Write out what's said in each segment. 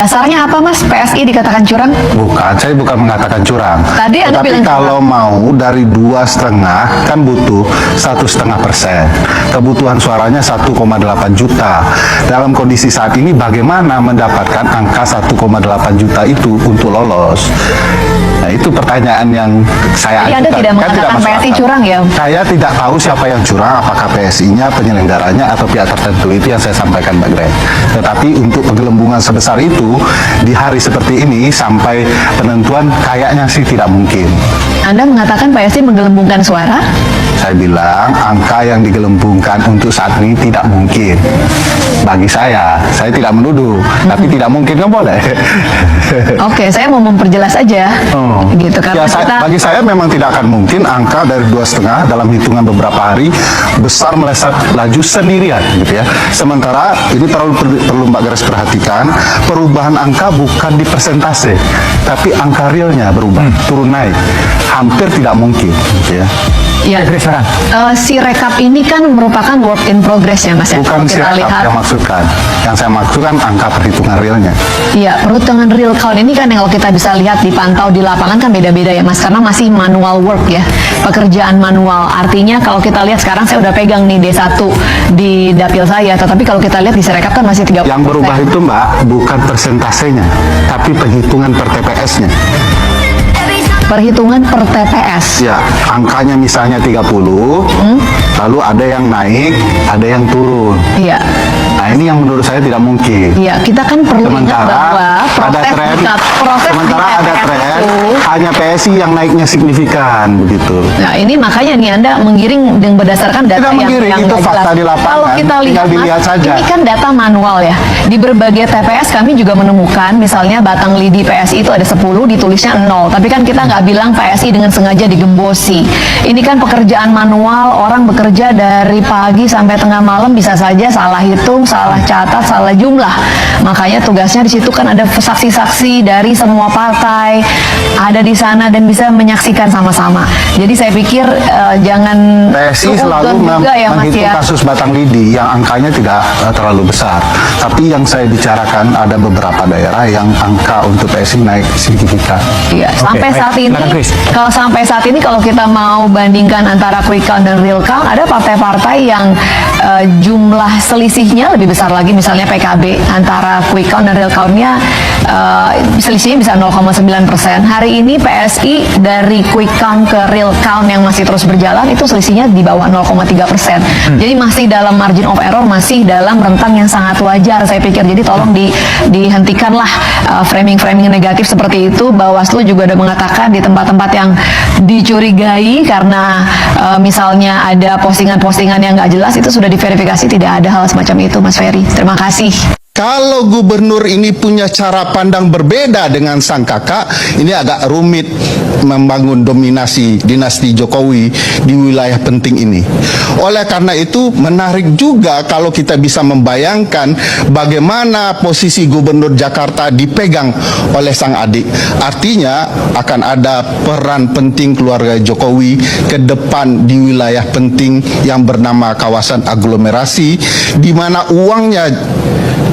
Dasarnya apa Mas PSI dikatakan curang? Bukan, saya bukan mengatakan curang. Tadi Anda Tapi bilang kalau mau dari 2,5 kan butuh 1,5%. Kebutuhan suaranya 1,8 juta. Dalam kondisi saat ini bagaimana mendapatkan angka 1,8 juta itu untuk lolos? Nah itu pertanyaan yang saya Jadi Anda tidak mengatakan masuk PSI akal. curang ya? Saya tidak tahu siapa yang curang, apakah PSI-nya, penyelenggaranya, atau pihak tertentu. Itu yang saya sampaikan Mbak Gren. Tetapi untuk penggelembungan sebesar itu, di hari seperti ini, sampai penentuan kayaknya sih tidak mungkin. Anda mengatakan PSI menggelembungkan suara? Saya bilang, angka yang digelembungkan untuk saat ini tidak mungkin. Bagi saya tidak menuduh, tapi tidak mungkin kan boleh. Oke, saya mau memperjelas aja. Gitu karena Ya, bagi saya memang tidak akan mungkin angka dari 2,5 dalam hitungan beberapa hari besar melesat laju sendirian gitu ya. Sementara ini perlu Mbak Grace perhatikan, perubahan angka bukan di persentase, tapi angka realnya berubah, turun naik. Hampir tidak mungkin gitu ya. Ya, si rekap ini kan merupakan work in progress ya Mas ya. Bukan Kalau kita sirekap lihat. yang maksudkan. Yang saya maksudkan angka perhitungan realnya. Iya, perhitungan real count ini kan yang kalau kita bisa lihat dipantau di lapangan kan beda-beda ya Mas, karena masih manual work ya, pekerjaan manual. Artinya kalau kita lihat sekarang saya udah pegang nih D1 di dapil saya, tetapi kalau kita lihat di Sirekap kan masih 30%. Yang berubah itu Mbak, bukan persentasenya, tapi penghitungan per TPS-nya. Perhitungan per TPS. Ya, angkanya misalnya 30, lalu ada yang naik, ada yang turun. Iya. Nah, ini yang menurut saya tidak mungkin. Iya, kita kan perlu ingat bahwa proses sementara ada tren hanya PSI yang naiknya signifikan begitu. Nah, ini makanya nih Anda menggiring dengan berdasarkan data Tidak yang menggiring, itu nggak fakta jelas. di lapangan. Kalau kita lihat, Tinggal dilihat Mas, saja. ini kan data manual ya. Di berbagai TPS kami juga menemukan misalnya batang lidi PSI itu ada 10, ditulisnya 0. Tapi kan kita nggak bilang PSI dengan sengaja digembosi. Ini kan pekerjaan manual, orang bekerja dari pagi sampai tengah malam, bisa saja salah hitung, salah catat, salah jumlah. Makanya tugasnya di situ kan ada saksi-saksi dari semua partai ada di sana dan bisa menyaksikan sama-sama. Jadi saya pikir jangan PSI selalu menghitung kasus batang lidi yang angkanya tidak terlalu besar. Tapi yang saya bicarakan ada beberapa daerah yang angka untuk PSI naik signifikan. Iya, sampai saat ini kalau kita mau bandingkan antara quick count dan real count, ada partai-partai yang jumlah selisihnya lebih besar lagi, misalnya PKB antara quick count dan real count-nya selisihnya bisa 0,9%. Hari ini PSI dari quick count ke real count yang masih terus berjalan itu selisihnya di bawah 0,3%. Jadi masih dalam margin of error, masih dalam rentang yang sangat wajar saya pikir. Jadi tolong dihentikanlah framing-framing negatif seperti itu. Bawaslu juga udah mengatakan di tempat-tempat yang dicurigai karena misalnya ada postingan-postingan yang nggak jelas itu sudah diverifikasi, tidak ada hal semacam itu Mas Ferry. Terima kasih. Kalau gubernur ini punya cara pandang berbeda dengan sang kakak, ini agak rumit membangun dominasi dinasti Jokowi di wilayah penting ini. Oleh karena itu, menarik juga kalau kita bisa membayangkan bagaimana posisi gubernur Jakarta dipegang oleh sang adik. Artinya akan ada peran penting keluarga Jokowi ke depan di wilayah penting yang bernama kawasan aglomerasi, di mana uangnya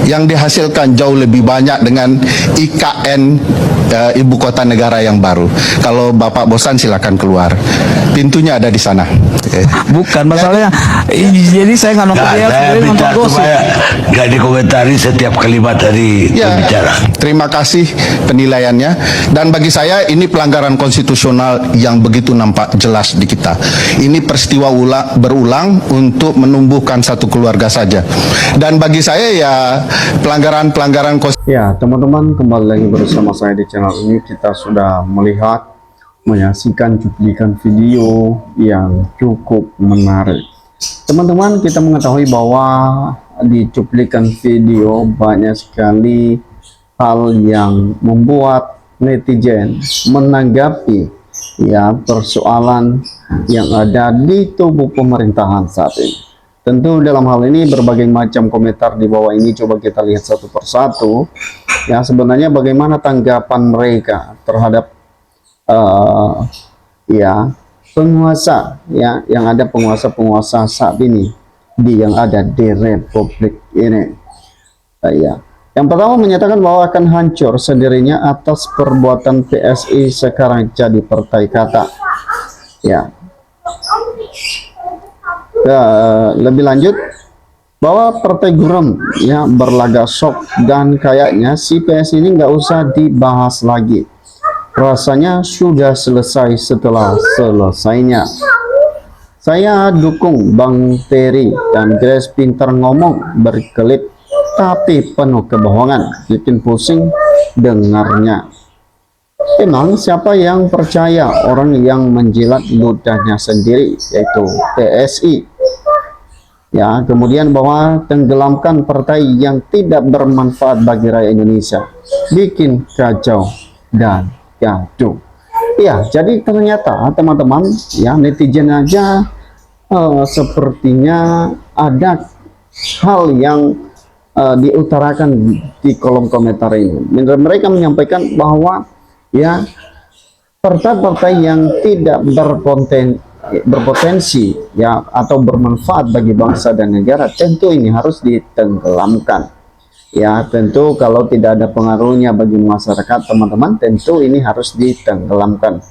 yang dihasilkan jauh lebih banyak dengan IKN ibu kota negara yang baru. Kalau Bapak bosan silakan keluar. Pintunya ada di sana. Bukan masalahnya. Jadi saya nggak nonton dia nggak dikomentari setiap kalimat dari pembicara. Terima kasih penilaiannya. Dan bagi saya ini pelanggaran konstitusional yang begitu nampak jelas di kita. Ini peristiwa berulang untuk menumbuhkan satu keluarga saja. Dan bagi saya ya pelanggaran Ya teman-teman, kembali lagi bersama saya di channel ini. Kita sudah menyaksikan cuplikan video yang cukup menarik. Teman-teman, kita mengetahui bahwa di cuplikan video banyak sekali hal yang membuat netizen menanggapi ya persoalan yang ada di tubuh pemerintahan saat ini. Tentu dalam hal ini berbagai macam komentar di bawah ini coba kita lihat satu persatu. Ya sebenarnya bagaimana tanggapan mereka terhadap ya penguasa ya yang ada penguasa-penguasa saat ini yang ada di Republik ini. Ya Yang pertama menyatakan bahwa akan hancur sendirinya atas perbuatan PSI sekarang jadi partai kata. Ya. Lebih lanjut bahwa partai gurem ya berlaga shock dan kayaknya si PSI ini nggak usah dibahas lagi. Rasanya sudah selesai setelah selesainya. Saya dukung Bang Terry dan Grace pintar ngomong berkelit tapi penuh kebohongan, bikin pusing dengarnya. Emang siapa yang percaya orang yang menjilat ludahnya sendiri, yaitu PSI? Ya, kemudian bahwa tenggelamkan partai yang tidak bermanfaat bagi rakyat Indonesia, bikin kacau dan gaduh. Ya, jadi ternyata teman-teman, ya netizen aja sepertinya ada hal yang diutarakan di kolom komentar ini. Mereka menyampaikan bahwa ya partai-partai yang tidak berpotensi ya atau bermanfaat bagi bangsa dan negara tentu ini harus ditenggelamkan. Ya tentu kalau tidak ada pengaruhnya bagi masyarakat teman-teman, tentu ini harus ditenggelamkan.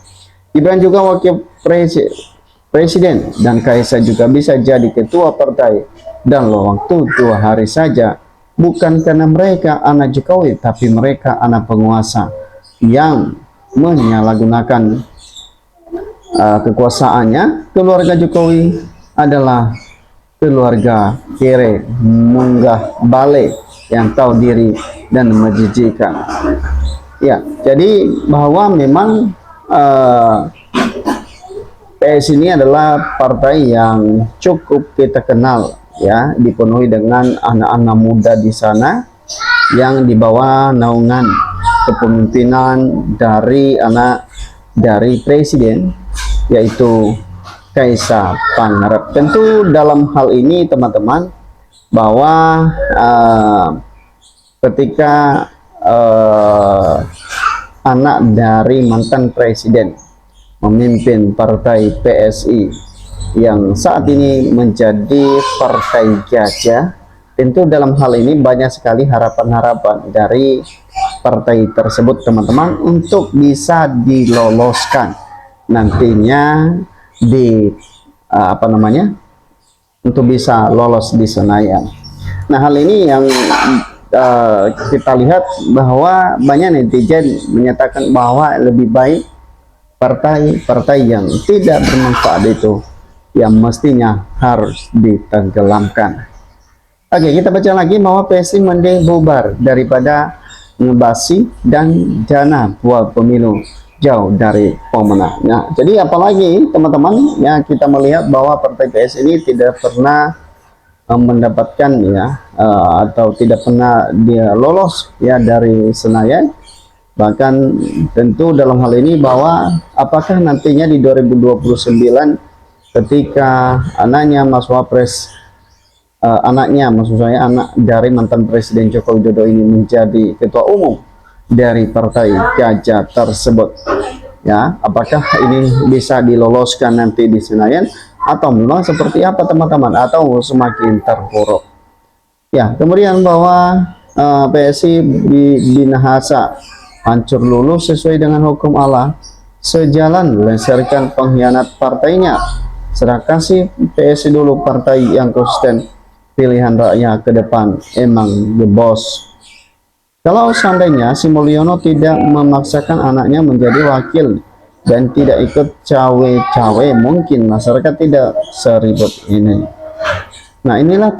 Gibran juga wakil presiden dan Kaisar juga bisa jadi ketua partai dan waktu 2 hari saja. Bukan karena mereka anak Jokowi, tapi mereka anak penguasa yang menyalahgunakan kekuasaannya. Keluarga Jokowi adalah keluarga kere munggah bale yang tahu diri dan menjijikan. Ya, jadi bahwa memang PS ini adalah partai yang cukup kita kenal, ya, dipenuhi dengan anak-anak muda di sana yang dibawa naungan kepemimpinan dari presiden, yaitu Kaisar Pangarep. Tentu dalam hal ini teman-teman bahwa ketika anak dari mantan presiden memimpin partai PSI yang saat ini menjadi partai gajah, tentu dalam hal ini banyak sekali harapan-harapan dari partai tersebut teman-teman untuk bisa diloloskan nantinya di untuk bisa lolos di Senayan. Nah, hal ini yang kita lihat bahwa banyak netizen menyatakan bahwa lebih baik partai-partai yang tidak bermanfaat itu yang mestinya harus ditenggelamkan. Oke, kita baca lagi bahwa PSI mending bubar daripada ngebasi dan dana buat pemilu jauh dari pemenang. Nah, jadi apalagi teman-teman ya, kita melihat bahwa partai PSI ini tidak pernah mendapatkan ya atau tidak pernah dia lolos ya dari Senayan. Bahkan tentu dalam hal ini bahwa apakah nantinya di 2029 ketika anaknya Mas Wapres maksud saya anak dari mantan Presiden Joko Widodo ini menjadi ketua umum dari partai gajah tersebut, ya apakah ini bisa diloloskan nanti di Senayan atau memang seperti apa teman-teman, atau semakin terpuruk. Ya, kemudian bahwa PSI binahasa hancur luluh sesuai dengan hukum Allah, sejalan melengsarkan pengkhianat partainya. Serah kasih PSI dulu partai yang konsisten, pilihan rakyat ke depan emang the boss. Kalau seandainya si Mulyono tidak memaksakan anaknya menjadi wakil dan tidak ikut cawe-cawe, mungkin masyarakat tidak seribut ini. Nah, inilah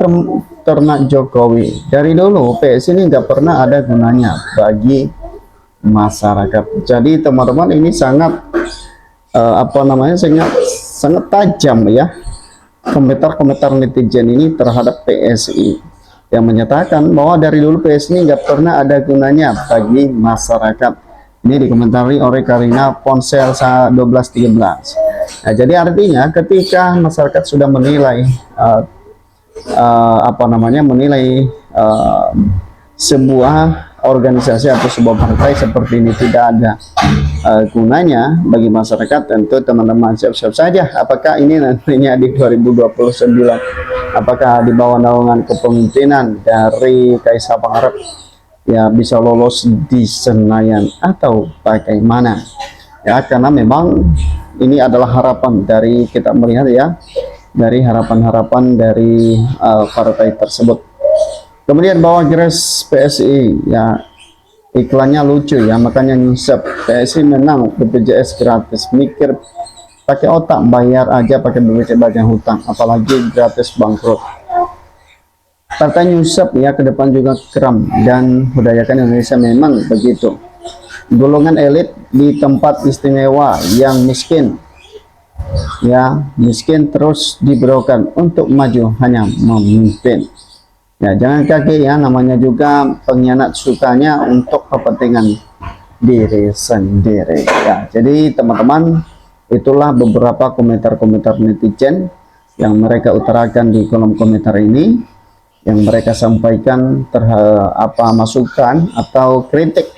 ternak Jokowi. Dari dulu PSI ini nggak pernah ada gunanya bagi masyarakat. Jadi teman-teman ini sangat sangat tajam ya komentar-komentar netizen ini terhadap PSI yang menyatakan bahwa dari dulu PSI ini nggak pernah ada gunanya bagi masyarakat. Ini dikomentari oleh Karina Ponsel 1213. Nah, jadi artinya ketika masyarakat sudah menilai sebuah organisasi atau sebuah partai seperti ini tidak ada gunanya bagi masyarakat, tentu teman-teman siap-siap saja apakah ini nantinya di 2029 apakah di bawah naungan kepemimpinan dari Kaisar Pangarep ya bisa lolos di Senayan atau bagaimana ya, karena memang ini adalah harapan dari kita melihat ya, dari harapan-harapan dari partai tersebut. Kemudian bahwa Grace PSI ya, iklannya lucu ya, makanya nyusap PSI menang BPJS gratis, mikir pakai otak, bayar aja pakai BPJS bagian hutang, apalagi gratis bangkrut. Partai nyusap ya, ke depan juga kram, dan budayakan Indonesia memang begitu. Golongan elit di tempat istimewa yang miskin ya, miskin terus diberikan untuk maju hanya memimpin ya, jangan kaget ya, namanya juga pengkhianat sukanya untuk kepentingan diri sendiri ya. Jadi teman-teman, itulah beberapa komentar-komentar netizen yang mereka utarakan di kolom komentar ini, yang mereka sampaikan terhadap masukan atau kritik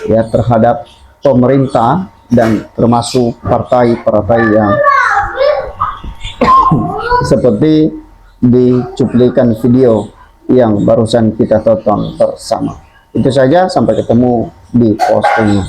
ya terhadap pemerintah dan termasuk partai-partai yang seperti di cuplikan video yang barusan kita tonton bersama. Itu saja, sampai ketemu di posting